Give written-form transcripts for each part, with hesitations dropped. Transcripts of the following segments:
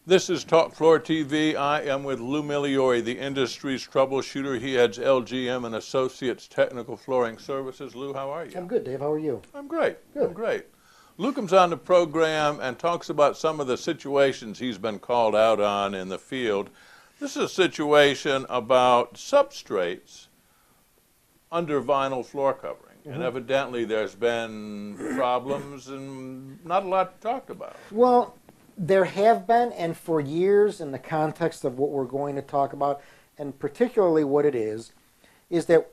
This is Talk Floor TV. I am with Lew Migliore, the industry's troubleshooter. He heads LGM and Associates Technical Flooring Services. Lew, how are you? I'm good, Dave. How are you? I'm great. Good. I'm great. Lew comes on the program and talks about some of the situations he's been called out on in the field. This is a situation about substrates under vinyl floor covering. And evidently there's been problems and not a lot talked about. Well, there have been, and for years, in the context of what we're going to talk about, and particularly what it is that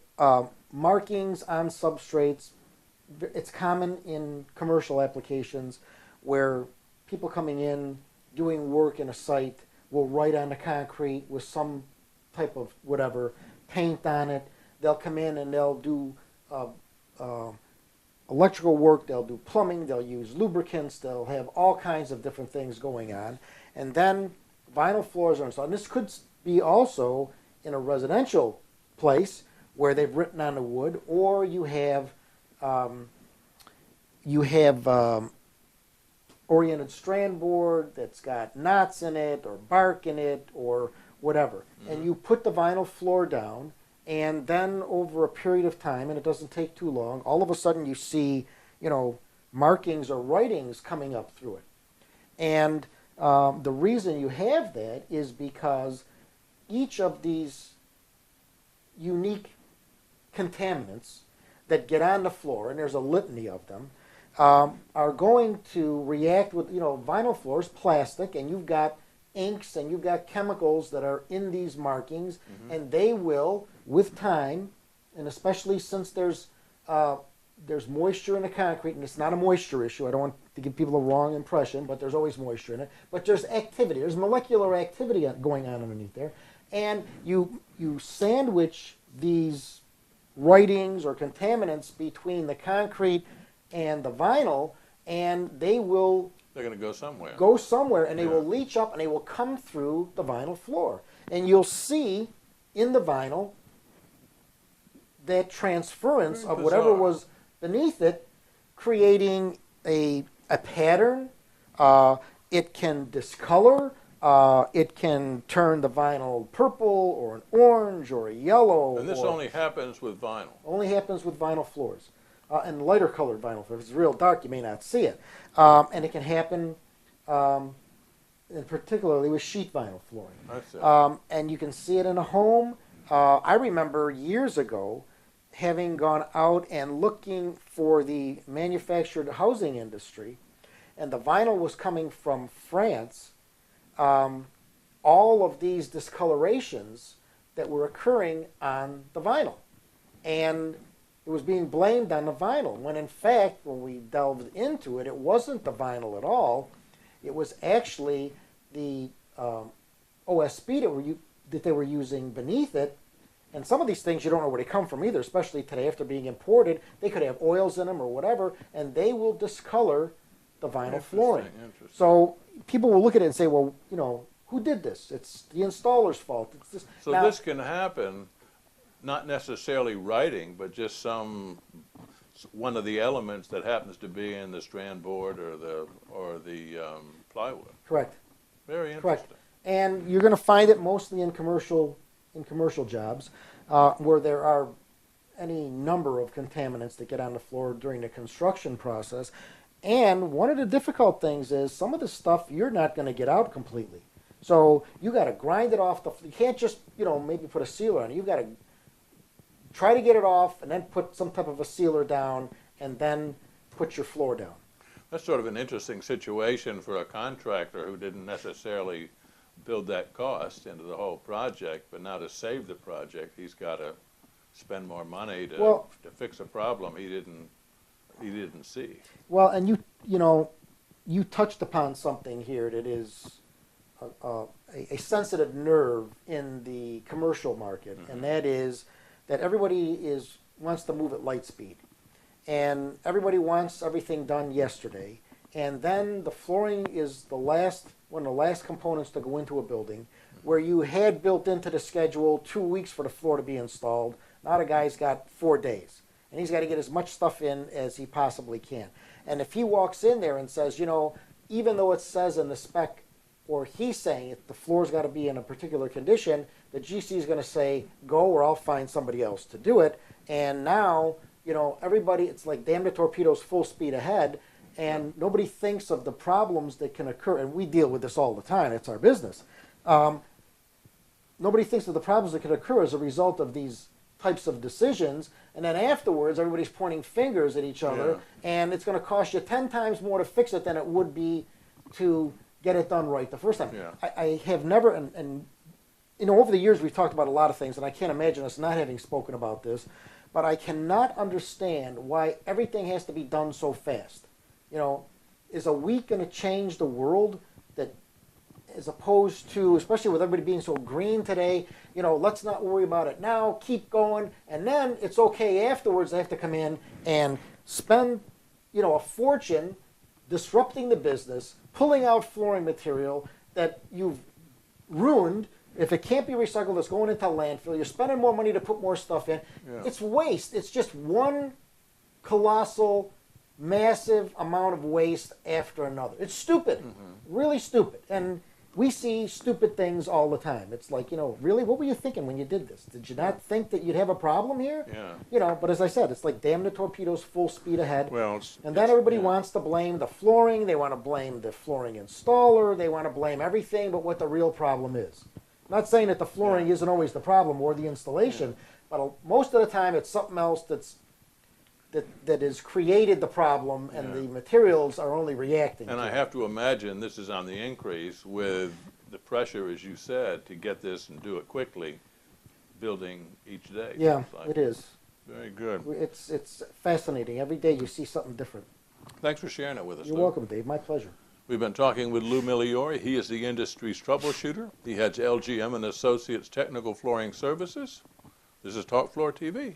markings on substrates, it's common in commercial applications where people coming in, doing work in a site, will write on the concrete with some type of whatever, paint on it. They'll come in and they'll do electrical work, they'll do plumbing, they'll use lubricants, they'll have all kinds of different things going on. And then vinyl floors are installed. And this could be also in a residential place where they've written on the wood, or you have oriented strand board that's got knots in it or bark in it or whatever. And you put the vinyl floor down, and then over a period of time, and it doesn't take too long, all of a sudden you see, markings or writings coming up through it. And the reason you have that is because each of these unique contaminants that get on the floor, and there's a litany of them, are going to react with, vinyl floors, plastic, and you've got inks and you've got chemicals that are in these markings, and they will, with time, and especially since there's moisture in the concrete, and it's not a moisture issue, I don't want to give people a wrong impression, but there's always moisture in it, but there's activity, there's molecular activity going on underneath there, and you sandwich these writings or contaminants between the concrete and the vinyl, and they're going to go somewhere, and they will leach up and they will come through the vinyl floor. And you'll see in the vinyl that transference of whatever was beneath it, creating a pattern. It can discolor. It can turn the vinyl purple or an orange or a yellow. And this only happens with vinyl? Only happens with vinyl floors. And lighter colored vinyl floors. If it's real dark, you may not see it. And it can happen particularly with sheet vinyl flooring. I see. And you can see it in a home. I remember years ago having gone out and looking for the manufactured housing industry, and the vinyl was coming from France. All of these discolorations that were occurring on the vinyl. And it was being blamed on the vinyl, when in fact, when we delved into it, it wasn't the vinyl at all. It was actually the OSB that they were using beneath it. And some of these things you don't know where they come from either, especially today after being imported. They could have oils in them or whatever, and they will discolor the vinyl flooring. So people will look at it and say, well, who did this? It's the installer's fault. It's this. So now, this can happen, not necessarily writing, but just one of the elements that happens to be in the strand board or the plywood. Correct. Very interesting. Correct. And you're going to find it mostly in commercial jobs where there are any number of contaminants that get on the floor during the construction process. And one of the difficult things is some of the stuff you're not going to get out completely. So you got to grind it off you can't just maybe put a sealer on it. You've got to try to get it off and then put some type of a sealer down and then put your floor down. That's sort of an interesting situation for a contractor who didn't necessarily build that cost into the whole project, but now to save the project, he's got to spend more money to fix a problem he didn't see. Well, and you touched upon something here that is a sensitive nerve in the commercial market, and that is that everybody wants to move at light speed, and everybody wants everything done yesterday, and then the flooring is one of the last components to go into a building, where you had built into the schedule 2 weeks for the floor to be installed. Now the guy's got 4 days, and he's got to get as much stuff in as he possibly can. And if he walks in there and says, even though it says in the spec or he's saying the floor's got to be in a particular condition, the GC is going to say, go, or I'll find somebody else to do it. And now, you know, everybody, it's like damn the torpedoes full speed ahead, and nobody thinks of the problems that can occur. And we deal with this all the time. It's our business. Nobody thinks of the problems that can occur as a result of these types of decisions, and then afterwards everybody's pointing fingers at each other, and it's going to cost you 10 times more to fix it than it would be to get it done right the first time. I have never, and you know, over the years we've talked about a lot of things, and I can't imagine us not having spoken about this, but I cannot understand why everything has to be done so fast. You know, is a week going to change the world? That, as opposed to, especially with everybody being so green today, you know, let's not worry about it now, keep going, and then it's okay afterwards. They have to come in and spend, you know, a fortune disrupting the business, pulling out flooring material that you've ruined. If it can't be recycled, it's going into landfill. You're spending more money to put more stuff in. It's waste. It's just one colossal, massive amount of waste after another. It's stupid, really stupid. And we see stupid things all the time. It's like, you know, really, what were you thinking when you did this? Did you not think that you'd have a problem here? You know, but as I said, it's like damn the torpedoes full speed ahead. Well, and then everybody wants to blame the flooring. They want to blame the flooring installer. They want to blame everything but what the real problem is. I'm not saying that the flooring isn't always the problem or the installation, but most of the time it's something else that has created the problem, and the materials are only reacting. And I have to imagine this is on the increase with the pressure, as you said, to get this and do it quickly, building each day. Yeah, it is. Very good. It's fascinating. Every day you see something different. Thanks for sharing it with us. You're Lew. welcome, Dave. My pleasure. We've been talking with Lew Migliore. He is the industry's troubleshooter. He heads LGM and Associates Technical Flooring Services. This is Talk Floor TV.